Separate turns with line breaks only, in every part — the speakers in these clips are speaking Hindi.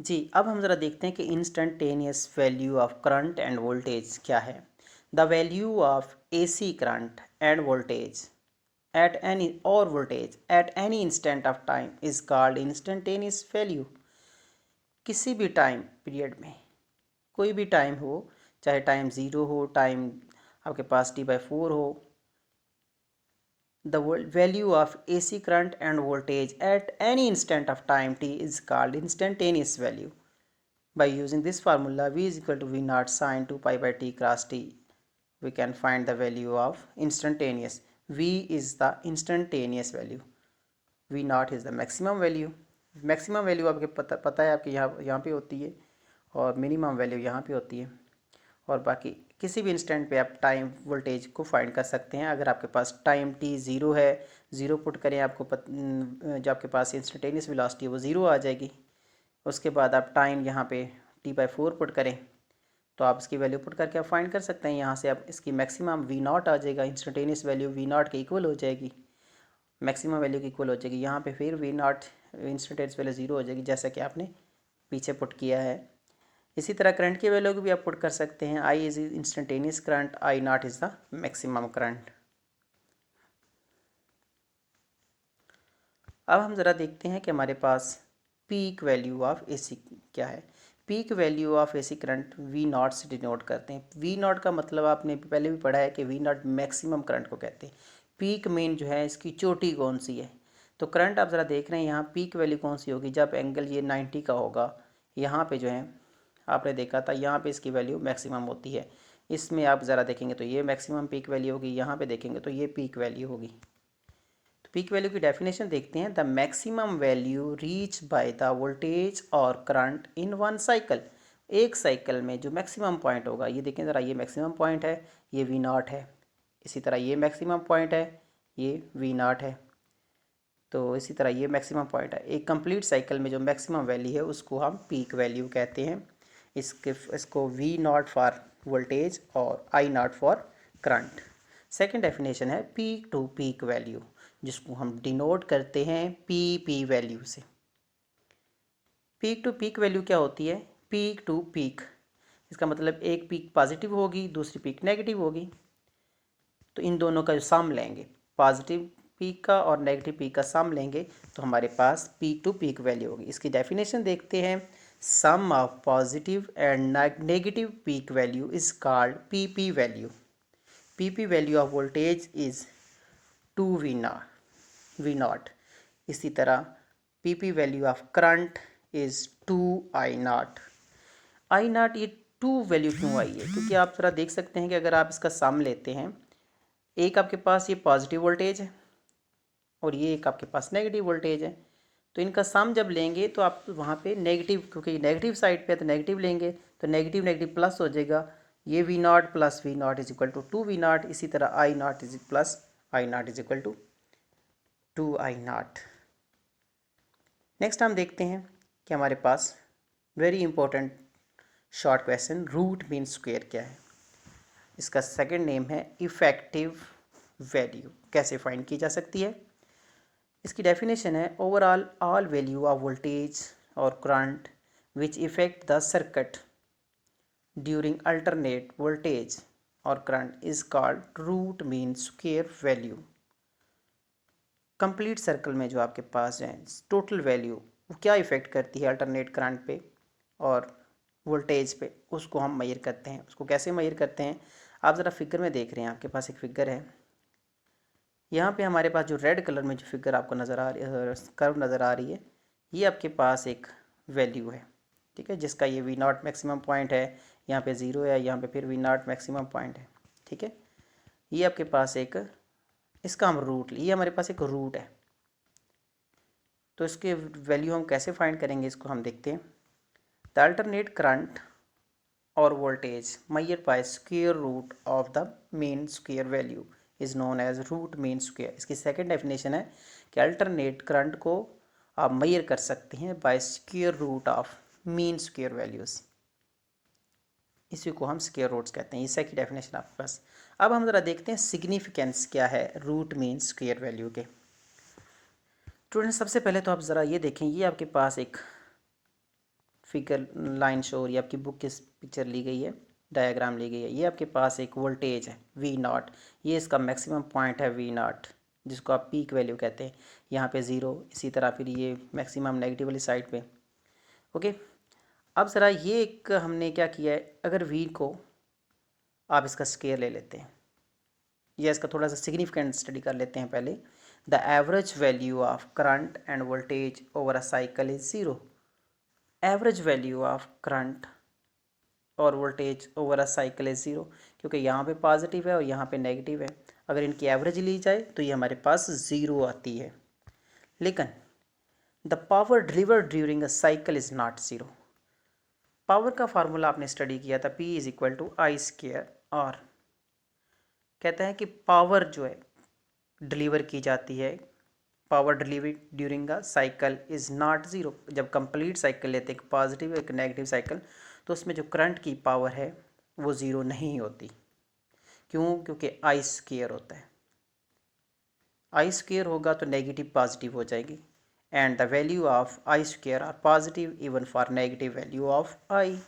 जी, अब हम ज़रा देखते हैं कि instantaneous value of current and voltage क्या है। The value of AC current and voltage at any और voltage at any instant of time is called instantaneous value. किसी भी टाइम पीरियड में, कोई भी टाइम हो, चाहे टाइम ज़ीरो हो, टाइम आपके पास T/4 हो, the value of AC current and voltage at any instant of time t is called instantaneous value. By using this formula, V is equal to V naught sine 2 pi by t cross t, we can find the value of instantaneous. V is the instantaneous value. V naught is the maximum value. Maximum value आपके पता है आपके यहाँ पे होती है, और मिनिमम वैल्यू यहाँ पे होती है। और बाकी किसी भी इंस्टेंट पे आप टाइम वोल्टेज को फाइंड कर सकते हैं। अगर आपके पास टाइम टी ज़ीरो है, ज़ीरो पुट करें, आपको जो आपके पास इंस्टेंटेनियस वेलोसिटी है वो ज़ीरो आ जाएगी। उसके बाद आप टाइम यहाँ पे T/4 पुट करें तो आप इसकी वैल्यू पुट करके आप फाइंड कर सकते हैं। यहाँ से आप इसकी मैक्सिमम V नॉट आ जाएगा, इंस्टेंटेनियस वैल्यू V नॉट के इक्वल हो जाएगी, मैक्सिमम वैल्यू की इक्वल हो जाएगी। यहाँ पे फिर V not instantaneous value zero हो जाएगी, जैसा कि आपने पीछे पुट किया है। इसी तरह करंट की वैल्यू को भी आप पुट कर सकते हैं। I is instantaneous current, I not is the maximum current. अब हम ज़रा देखते हैं कि हमारे पास पीक वैल्यू ऑफ AC क्या है। Peak value of AC current V not से डिनोट करते हैं। V नॉट का मतलब आपने पहले भी पढ़ा है कि V नॉट मैक्सिमम करंट को कहते हैं। पीक मेन जो है इसकी चोटी कौन सी है, तो करंट आप ज़रा देख रहे हैं यहाँ पीक वैल्यू कौन सी होगी, जब एंगल ये 90 का होगा। यहाँ पे जो है आपने देखा था, यहाँ पे इसकी वैल्यू मैक्सिमम होती है। इसमें आप ज़रा देखेंगे तो ये मैक्सिमम पीक वैल्यू होगी, यहाँ पे देखेंगे तो ये पीक वैल्यू होगी। तो पीक वैल्यू की डेफिनेशन देखते हैं। The maximum value reach by the voltage और करंट इन वन साइकिल। एक साइकिल में जो मैक्सिमम पॉइंट होगा, ये देखें ज़रा, ये मैक्सिमम पॉइंट है, ये V नॉट है। इसी तरह ये मैक्सिमम पॉइंट है, ये V नॉट है। तो इसी तरह ये मैक्सिमम पॉइंट है। एक कंप्लीट साइकिल में जो मैक्सिमम वैल्यू है उसको हम पीक वैल्यू कहते हैं। इसको V नॉट फॉर वोल्टेज और I not for current. Second definition है पीक टू पीक वैल्यू, जिसको हम डिनोट करते हैं PP वैल्यू से। पीक टू पीक वैल्यू क्या होती है? पीक टू पीक, इसका मतलब एक पीक पॉजिटिव होगी, दूसरी पीक नेगेटिव होगी। तो इन दोनों का जो सम लेंगे, पॉजिटिव पीक का और नेगेटिव पीक का सम लेंगे, तो हमारे पास पीक टू पीक वैल्यू होगी। इसकी डेफिनेशन देखते हैं। Sum of positive and negative peak value is called PP value. PP value of voltage is 2V naught. इसी तरह PP value of current is 2I naught. I naught ये 2 वैल्यू क्यों आई है? क्योंकि आप ज़रा देख सकते हैं कि अगर आप इसका सम लेते हैं, एक आपके पास ये पॉजिटिव वोल्टेज है और ये एक आपके पास नेगेटिव वोल्टेज है, तो इनका सम जब लेंगे तो आप वहाँ पे नेगेटिव, क्योंकि नेगेटिव साइड पे है तो नेगेटिव लेंगे, तो नेगेटिव नेगेटिव प्लस हो जाएगा। ये V naught plus V naught is equal to 2V naught. इसी तरह I naught is plus I naught is equal to 2I naught. Next हम देखते हैं कि हमारे पास very important short question, root mean square क्या है। इसका सेकंड नेम है इफ़ेक्टिव वैल्यू। कैसे फाइंड की जा सकती है? इसकी डेफिनेशन है overall all value of voltage और current which effect the circuit during alternate voltage और current is called root mean square value. Complete circle में जो आपके पास है टोटल वैल्यू, वो क्या इफेक्ट करती है अल्टरनेट करंट पे और वोल्टेज पे, उसको हम मेजर करते हैं। उसको कैसे मेजर करते हैं? आप ज़रा फिगर में देख रहे हैं, आपके पास एक फिगर है। यहाँ पे हमारे पास जो रेड कलर में जो फिगर आपको नज़र आ रही है, कर्व नज़र आ रही है, ये आपके पास एक वैल्यू है, ठीक है, जिसका ये V नॉट मैक्सिमम पॉइंट है। यहाँ पे ज़ीरो है, यहाँ पे फिर V नॉट मैक्सिमम पॉइंट है, ठीक है। ये आपके पास एक, इसका हम रूट, ये हमारे पास एक रूट है। तो इसके वैल्यू हम कैसे फाइंड करेंगे, इसको हम देखते हैं। द अल्टरनेट करंट और voltage measure by square root of the mean square value is known as root mean square. इसकी सेकंड डेफिनेशन है कि अल्टरनेट करंट को आप मेजर कर सकते हैं by square root of mean square values. इसी को हम स्क्वायर रूट्स कहते हैं। इसकी डेफिनेशन आपके पास। अब हम ज़रा देखते हैं सिग्निफिकेंस क्या है रूट मीन स्क्वायर वैल्यू के। स्टूडेंट सबसे पहले तो आप ज़रा ये देखें, ये आपके पास एक फिगर लाइन शो हो रही है, आपकी बुक की पिक्चर ली गई है, डायग्राम ली गई है। ये आपके पास एक वोल्टेज है वी नॉट, ये इसका मैक्सिमम पॉइंट है वी नॉट, जिसको आप पीक वैल्यू कहते हैं। यहाँ पे ज़ीरो, इसी तरह फिर ये मैक्सिमम नेगेटिव वाली साइड पे। ओके, अब ज़रा ये एक हमने क्या किया है, अगर वी को आप इसका स्केयर ले लेते हैं या इसका थोड़ा सा सिग्निफिकेंट स्टडी कर लेते हैं पहले। The average value of current and voltage over a cycle is zero. Average value of current और voltage over a cycle is zero, क्योंकि यहाँ पे पॉजिटिव है और यहाँ पे नेगेटिव है। अगर इनकी एवरेज ली जाए तो ये हमारे पास ज़ीरो आती है। लेकिन the power delivered during a cycle is not zero. Power का फार्मूला आपने स्टडी किया था, P is equal to I square, और कहते हैं कि पावर जो है डिलीवर की जाती है, power delivery during a cycle is not zero. जब कंप्लीट साइकिल लेते हैं, एक पॉजिटिव एक नेगेटिव साइकिल, तो उसमें जो करंट की पावर है वो ज़ीरो नहीं होती। क्यों? क्योंकि आई स्केयर होता है। आई स्केयर होगा तो नेगेटिव पॉजिटिव हो जाएगी, and the value of I square are positive even for negative value of I.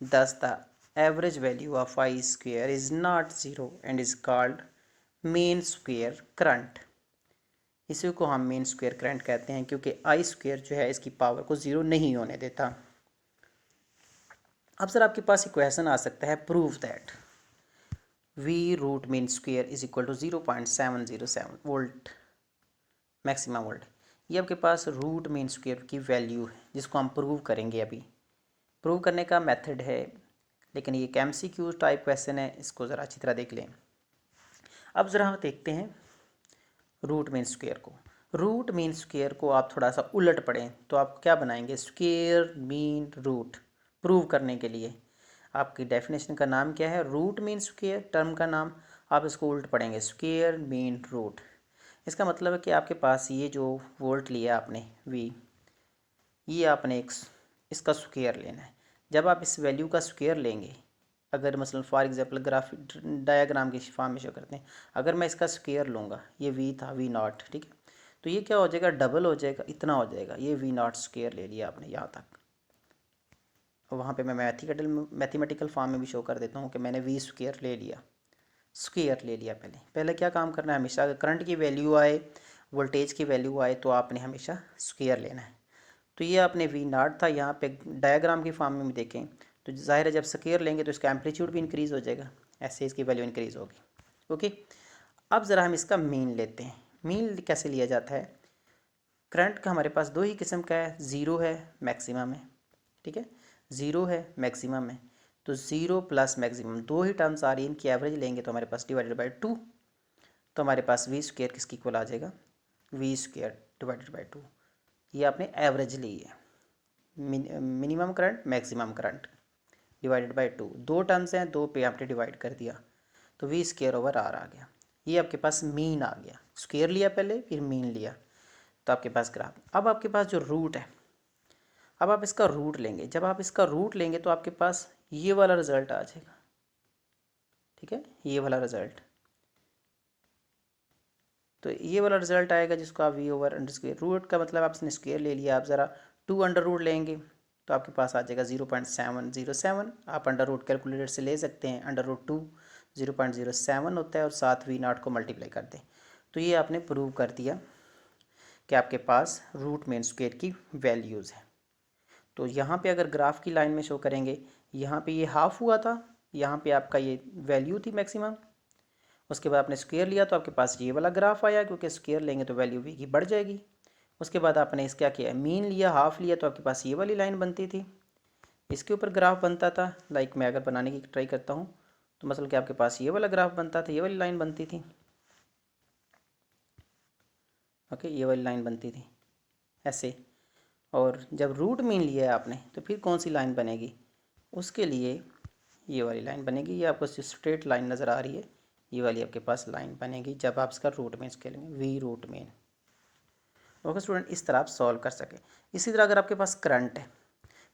Thus the average value of I square is not zero and is called mean square current. इसी को हम मेन स्क्वेयर करंट कहते हैं, क्योंकि आई स्क्वेयर जो है इसकी पावर को ज़ीरो नहीं होने देता। अब सर आपके पास एक क्वेश्चन आ सकता है, prove that V root mean square is equal to 0.707 volt maximum volt. ये आपके पास रूट मीन स्क्वेयर की वैल्यू है, जिसको हम प्रूव करेंगे। अभी प्रूव करने का मेथड है, लेकिन ये एक MCQ टाइप क्वेश्चन है, इसको ज़रा अच्छी तरह देख लें। अब ज़रा हम देखते हैं रूट मीन स्क्वेयर को। रूट मीन स्क्वेयर को आप थोड़ा सा उलट पढ़ें तो आप क्या बनाएंगे, स्क्वेयर मीन रूट। प्रूव करने के लिए आपकी डेफिनेशन का नाम क्या है, रूट मीन स्क्वेयर, टर्म का नाम। आप इसको उल्ट पढ़ेंगे, स्क्वेयर मीन रूट। इसका मतलब है कि आपके पास ये जो वोल्ट लिया आपने वी, ये आपने इसका स्क्वेयर लेना है। जब आप इस वैल्यू का स्क्वेयर लेंगे, अगर मसलन फॉर एग्जांपल ग्राफ डायग्राम की फॉर्म में शो करते हैं, अगर मैं इसका स्क्वेयर लूँगा, ये वी था वी नॉट, ठीक है, तो ये क्या हो जाएगा, डबल हो जाएगा, इतना हो जाएगा। ये वी नॉट स्क्वेयर ले लिया आपने यहाँ तक। वहाँ पे मैं मैथमेटिकल फॉर्म में भी शो कर देता हूँ कि मैंने वी स्क्वेयर ले लिया, स्क्वेयर ले लिया। पहले क्या काम करना है, हमेशा अगर करंट की वैल्यू आए, वोल्टेज की वैल्यू आए, तो आपने हमेशा स्क्वेयर लेना है। तो ये आपने वी नॉट था, यहाँ पे डायग्राम की फॉर्म में भी देखें तो जाहिर है जब स्क्वेयर लेंगे तो इसका एम्पलीट्यूड भी इंक्रीज़ हो जाएगा, ऐसे इसकी वैल्यू इंक्रीज़ होगी। ओके, अब ज़रा हम इसका मीन लेते हैं। मीन कैसे लिया जाता है, करंट का हमारे पास दो ही किस्म का है, ज़ीरो है, मैक्सिमम है, ठीक है, ज़ीरो है, मैक्सिमम है। तो ज़ीरो प्लस मैक्सिमम दो ही टर्म्स आ रही है, इनकी एवरेज लेंगे तो हमारे पास डिवाइडेड बाई टू, तो हमारे पास वी स्क्वेयर किसकी इक्वल आ जाएगा, V square divided by two. ये आपने एवरेज ली है, minimum current maximum current divided by two. दो टर्म्स हैं, दो पे आपने डिवाइड कर दिया, तो वी स्क्वेयर ओवर आर आ गया। ये आपके पास मीन आ गया, स्क्वेयर लिया पहले फिर मीन लिया, तो आपके पास ग्राफ। अब आपके पास जो रूट है, अब आप इसका रूट लेंगे। जब आप इसका रूट लेंगे तो आपके पास ये वाला रिजल्ट आ जाएगा, ठीक है, ये वाला रिजल्ट। तो ये वाला रिजल्ट आएगा जिसको आप V over under square, root का मतलब आपने स्क्वेयर ले लिया, आप ज़रा टू अंडर रूट लेंगे तो आपके पास आ जाएगा 0.707। आप अंडर रूट कैलकुलेटर से ले सकते हैं, अंडर रूट 2 0.07 होता है, और साथ वी नॉट को मल्टीप्लाई कर दें। तो ये आपने प्रूव कर दिया कि आपके पास रूट मीन स्क्वेयर की वैल्यूज़ है। तो यहाँ पे अगर ग्राफ की लाइन में शो करेंगे, यहाँ पे ये हाफ हुआ था, यहाँ पे आपका ये वैल्यू थी मैक्सिमम, उसके बाद आपने स्क्वेयर लिया तो आपके पास ये वाला ग्राफ आया, क्योंकि स्क्वेयर लेंगे तो वैल्यू वी की बढ़ जाएगी। उसके बाद आपने इस क्या किया, मीन लिया, हाफ लिया, तो आपके पास ये वाली लाइन बनती थी, इसके ऊपर ग्राफ बनता था। लाइक मैं अगर बनाने की ट्राई करता हूँ तो मतलब कि आपके पास ये वाला ग्राफ बनता था, ये वाली लाइन बनती थी, ओके, ये वाली लाइन बनती थी ऐसे। और जब रूट मीन लिया है आपने तो फिर कौन सी लाइन बनेगी, उसके लिए ये वाली लाइन बनेगी। ये आपको स्ट्रेट लाइन नज़र आ रही है, ये वाली आपके पास लाइन बनेगी जब आप इसका रूट मीन खेलेंगे, V root mean. Okay student, इस तरह आप सॉल्व कर सकें। इसी तरह अगर आपके पास करंट है,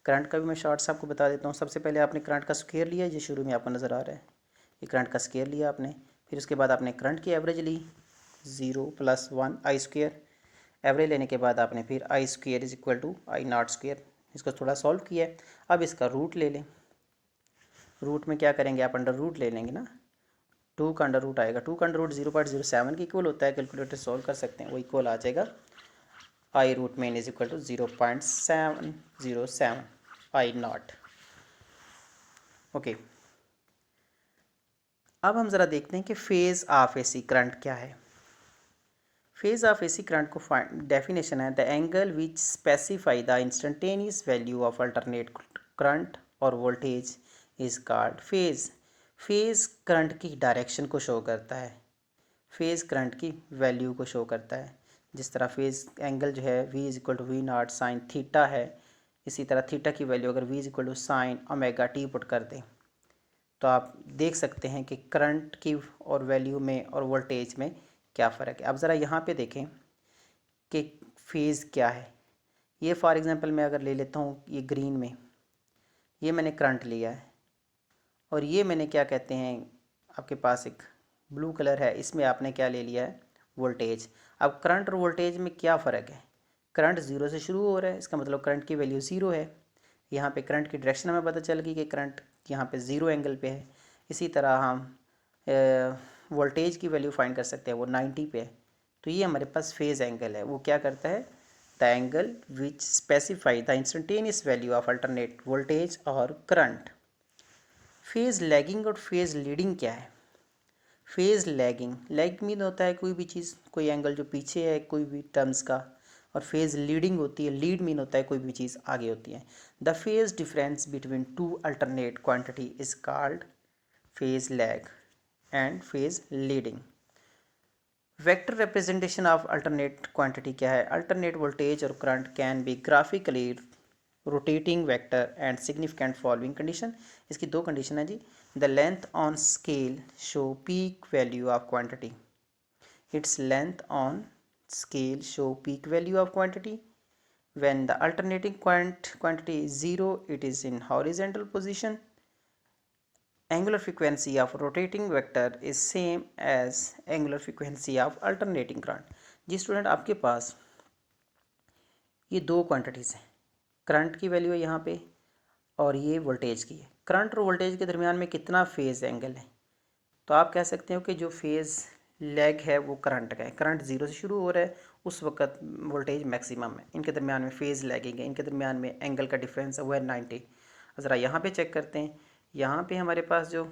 करंट का भी मैं शॉर्ट से आपको बता देता हूँ। सबसे पहले आपने करंट का स्क्वायर लिया, ये शुरू में आपको नज़र आ रहा है, ये करंट का स्क्वायर लिया आपने। फिर उसके बाद आपने करंट की एवरेज ली, 0 + 1 आई स्क्वेयर। एवरेज लेने के बाद आपने फिर I square is equal to I not square इसको थोड़ा सॉल्व किया है। अब इसका रूट ले लें। रूट में क्या करेंगे आप, अंडर रूट ले लेंगे ना, 2 का अंडर रूट आएगा, 2 का अंडर रूट 0.07 के इक्वल होता है, कैलकुलेटर सॉल्व कर सकते हैं, वो इक्वल आ जाएगा I root mean is equal to 0.707 I naught. Okay, अब हम ज़रा देखते हैं कि फेज़ ऑफ एसी करंट क्या है। फेज़ ऑफ एसी करंट को डेफिनेशन है the angle which specify the instantaneous value of alternate current और voltage is called phase. Phase current की डायरेक्शन को शो करता है, फेज़ करंट की वैल्यू को शो करता है। जिस तरह फेज़ एंगल जो है v is equal to V naught sine theta है, इसी तरह थीटा की वैल्यू अगर v is equal to sine omega T put कर दें तो आप देख सकते हैं कि करंट की और वैल्यू में और वोल्टेज में क्या फ़र्क है। अब ज़रा यहाँ पे देखें कि फेज़ क्या है। ये फॉर एग्ज़ाम्पल मैं अगर ले लेता हूँ, ये ग्रीन में ये मैंने करंट लिया है, और ये मैंने क्या कहते हैं, आपके पास एक ब्लू कलर है, इसमें आपने क्या ले लिया है, वोल्टेज। अब करंट और वोल्टेज में क्या फ़र्क है, करंट ज़ीरो से शुरू हो रहा है, इसका मतलब करंट की वैल्यू ज़ीरो है। यहाँ पे करंट की डायरेक्शन हमें पता चल गई कि करंट यहाँ पे ज़ीरो एंगल पे है। इसी तरह हम वोल्टेज की वैल्यू फाइंड कर सकते हैं, वो 90 पे है। तो ये हमारे पास फेज़ एंगल है, वो क्या करता है, the angle which specify the instantaneous value of alternate voltage और करंट। फेज़ लैगिंग और फेज़ लीडिंग क्या है। फेज़ लैगिंग, लैग मीन होता है कोई भी चीज़, कोई एंगल जो पीछे है कोई भी टर्म्स का, और फेज़ लीडिंग होती है, लीड मीन होता है कोई भी चीज़ आगे होती है। The phase difference between two alternate quantity is called phase lag and phase leading. Vector representation of alternate quantity क्या है, अल्टरनेट वोल्टेज और current can be graphically rotating vector and significant following condition. इसकी दो कंडीशन है जी, the length on scale show peak value of quantity, its length on scale show peak value of quantity. When the alternating quantity is zero, it is in horizontal position. Angular frequency of rotating vector is same as angular frequency of alternating current. जी स्टूडेंट, आपके पास ये दो क्वांटिटीज़ हैं, करंट की वैल्यू है यहाँ पे और ये वोल्टेज की है। करंट और वोल्टेज के दरमियान में कितना फेज़ एंगल है, तो आप कह सकते हो कि जो फेज़ लैग है वो करंट का है। करंट ज़ीरो से शुरू हो रहा है, उस वक्त वोल्टेज मैक्सिमम है, इनके दरमियान में फेज़ लैगिंग है, इनके दरमियान में एंगल का डिफरेंस है वो है 90। ज़रा यहाँ पे चेक करते हैं, यहाँ पे हमारे पास जो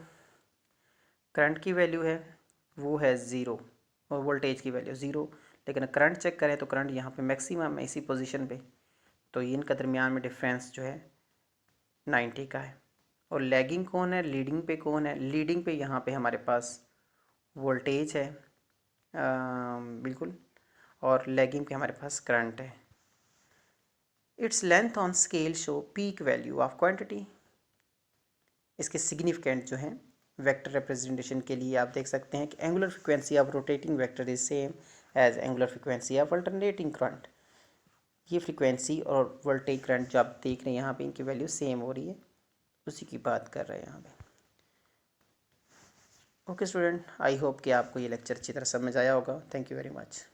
करंट की वैल्यू है वो है ज़ीरो और वोल्टेज की वैल्यू ज़ीरो, लेकिन करंट चेक करें तो करंट यहाँ पे मैक्सिमम है इसी पोजीशन पे, तो इनका दरमियान में डिफरेंस जो है 90 का है। और लैगिंग कौन है, लीडिंग पे कौन है, लीडिंग पे यहाँ पे हमारे पास वोल्टेज है बिल्कुल, और लैगिंग पे हमारे पास करंट है। It's length on scale show peak value of quantity. इसके सिग्निफिकेंट जो हैं वेक्टर रिप्रेजेंटेशन के लिए आप देख सकते हैं कि angular frequency of rotating vector is same as angular frequency of alternating current. ये फ्रिक्वेंसी और वोल्टेज करंट जो आप देख रहे हैं यहाँ पे, इनकी वैल्यू सेम हो रही है, उसी की बात कर रहे हैं यहाँ पे। ओके स्टूडेंट, आई होप कि आपको ये लेक्चर अच्छी तरह समझ आया होगा। Thank you very much.